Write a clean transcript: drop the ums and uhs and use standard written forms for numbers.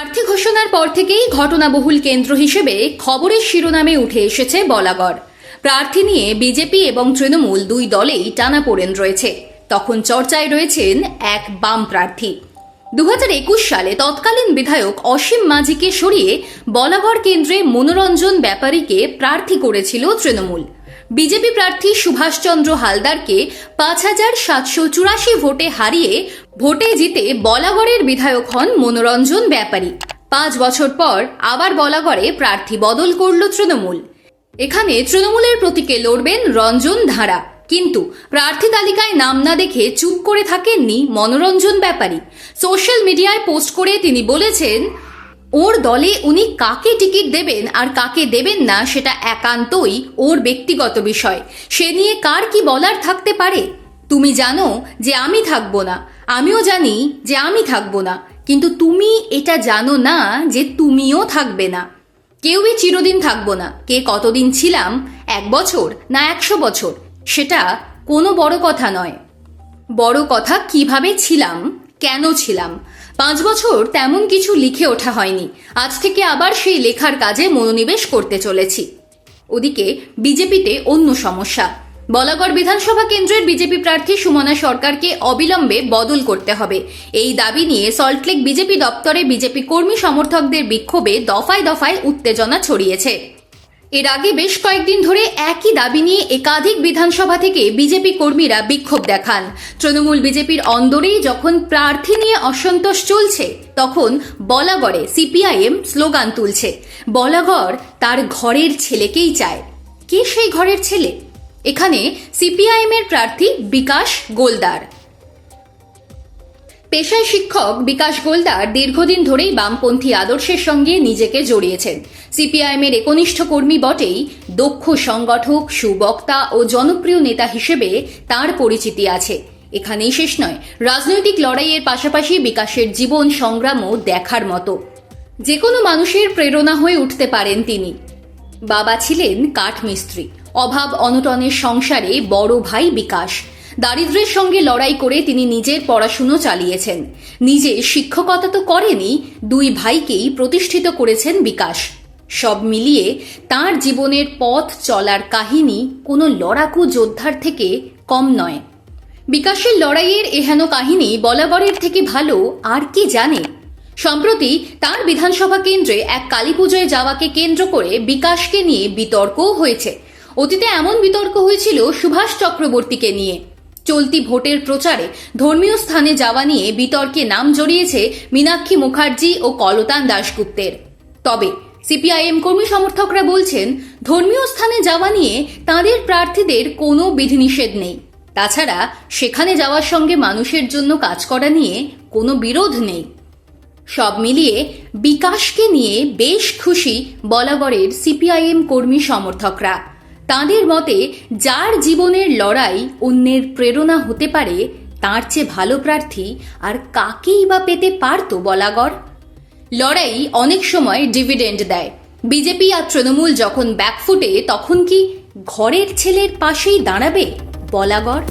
প্রার্থী ঘোষণার পর থেকেই ঘটনাবহুল কেন্দ্র হিসেবে খবরের শিরোনামে উঠে এসেছে বলাগড়। প্রার্থী নিয়ে বিজেপি এবং তৃণমূল দুই দলেই টানাপোড়েন রয়েছে। তখন চর্চায় রয়েছেন এক বাম প্রার্থী। 2021 সালে তৎকালীন বিধায়ক অসীম মাঝিকে সরিয়ে বলাগড় কেন্দ্রে মনোরঞ্জন ব্যাপারীকে প্রার্থী করেছিল তৃণমূল। বিজেপি প্রার্থী সুভাষচন্দ্র হালদারকে 5,784 ভোটে হারিয়ে ভোটে জিতে বলাগড়ের বিধায়ক হন মনোরঞ্জন ব্যাপারী। 5 বছর পর আবার বলাগড়ে প্রার্থী বদল করল তৃণমূল। এখানে তৃণমূলের প্রতীকে লড়বেন রঞ্জন ধারা, কিন্তু প্রার্থী তালিকায় নাম না দেখে চুপ করে থাকেননি মনোরঞ্জন ব্যাপারী। সোশ্যাল মিডিয়ায় পোস্ট করে তিনি বলেছেন, ওর দলে উনি কাকে টিকিট দেবেন আর কাকে দেবেন না সেটা একান্তই ওর ব্যক্তিগত বিষয়। সে নিয়ে কার কি বলার থাকতে পারে? তুমি জানো যে আমি থাকবো না, আমিও জানি যে আমি থাকবো না, কিন্তু তুমি এটা জানো না যে তুমিও থাকবে না। কেউই চিরদিন থাকবো না। কে কতদিন ছিলাম, 1 বছর না 100 বছর, সেটা কোনো বড় কথা নয়। বড় কথা কিভাবে ছিলাম, কেন ছিলাম। 5 বছর তেমন কিছু লিখে ওঠা হয়নি। আজ থেকে আবার সেই লেখার কাজে মনোনিবেশ করতে চলেছি। ওদিকে বিজেপিতে অন্য সমস্যা। বলাগড় বিধানসভা কেন্দ্রের বিজেপি প্রার্থী সুমনা সরকারকে অবিলম্বে বদল করতে হবে। এই দাবি নিয়ে সল্টলেক বিজেপি দপ্তরে বিজেপি কর্মী সমর্থকদের বিক্ষোভে দফায় দফায় উত্তেজনা ছড়িয়েছে। এর আগে বেশ কয়েকদিন ধরে একই দাবি নিয়ে একাধিক বিধানসভা থেকে বিজেপি কর্মীরা বিক্ষোভ দেখান। তৃণমূল বিজেপির অন্দরেই যখন প্রার্থী নিয়ে অসন্তোষ চলছে, তখন বলাগড়ে সিপিআইএম স্লোগান তুলছে, বলাগড় তার ঘরের ছেলেকেই চায়। কে সেই ঘরের ছেলে? এখানে সিপিআইএম এর প্রার্থী বিকাশ গোলদার। পেশায় শিক্ষক বিকাশ গোলদার দীর্ঘদিন ধরেই বামপন্থী আদর্শের সঙ্গে নিজেকে জড়িয়েছেন। সিপিআইএম এর একনিষ্ঠ কর্মী বটেই, দক্ষ সংগঠক, সুবক্তা ও জনপ্রিয় নেতা হিসেবে তার পরিচিতি আছে। এখানেই শেষ নয়, রাজনৈতিক লড়াইয়ের পাশাপাশি বিকাশের জীবন সংগ্রামও দেখার মতো। যে কোনো মানুষের প্রেরণা হয়ে উঠতে পারেন তিনি। বাবা ছিলেন কাঠমিস্ত্রি, অভাব অনটনের সংসারে বড় ভাই বিকাশ। দারিদ্র্যের সঙ্গে লড়াই করে তিনি নিজের পড়াশুনো চালিয়েছেন। নিজে শিক্ষকতা তো করেনি, 2 ভাইকেই প্রতিষ্ঠিত করেছেন বিকাশ। সব মিলিয়ে তার জীবনের পথ চলার কাহিনী কোনো লড়াকু যোদ্ধার থেকে কম নয়। বিকাশের লড়াইয়ের এহেন কাহিনী বলাগড়ের থেকে ভালো আর কি জানে। সম্প্রতি তার বিধানসভা কেন্দ্রে এক কালীপুজোয় যাওয়াকে কেন্দ্র করে বিকাশকে নিয়ে বিতর্কও হয়েছে। অতীতে এমন বিতর্ক হয়েছিল সুভাষ চক্রবর্তীকে নিয়ে। চলতি ভোটের প্রচারে ধর্মীয় স্থানে যাওয়া নিয়ে বিতর্কে নাম জড়িয়েছে মীনাক্ষী মুখার্জি ও কলতান দাশগুপ্তের। তবে সিপিআইএম কর্মী সমর্থকরা বলছেন, ধর্মীয় স্থানে যাওয়া নিয়ে তাঁদের প্রার্থীদের কোনো বিধিনিষেধ নেই। তাছাড়া সেখানে যাওয়ার সঙ্গে মানুষের জন্য কাজ করা নিয়ে কোনো বিরোধ নেই। সব মিলিয়ে বিকাশকে নিয়ে বেশ খুশি বলাগড়ের সিপিআইএম কর্মী সমর্থকরা। তাঁদের মতে, যার জীবনের লড়াই অন্যের প্রেরণা হতে পারে, তার চেয়ে ভালো প্রার্থী আর কাকেই বা পেতে পারত বলাগড়। লড়াই অনেক সময় ডিভিডেন্ড দেয়। বিজেপি আর তৃণমূল যখন ব্যাকফুটে, তখন কি ঘরের ছেলের পাশেই দাঁড়াবে বলাগড়?